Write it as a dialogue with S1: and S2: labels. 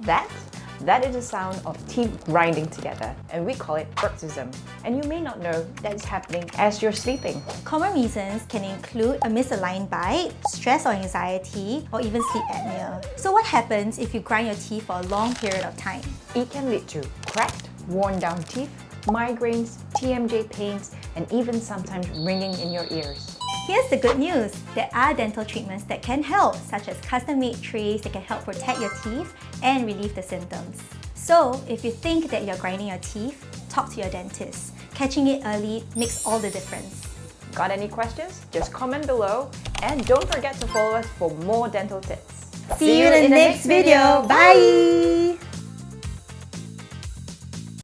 S1: That? That is the sound of teeth grinding together, and we call it bruxism. And you may not know that is happening as you're sleeping.
S2: Common reasons can include a misaligned bite, stress or anxiety, or even sleep apnea. So what happens if you grind your teeth for a long period of time?
S1: It can lead to cracked, worn down teeth, migraines, TMJ pains, and even sometimes ringing in your ears.
S2: Here's the good news. There are dental treatments that can help, such as custom-made trays that can help protect your teeth and relieve the symptoms. So, if you think that you're grinding your teeth, talk to your dentist. Catching it early makes all the difference.
S1: Got any questions? Just comment below, and don't forget to follow us for more dental tips.
S2: See you in the next video. Bye!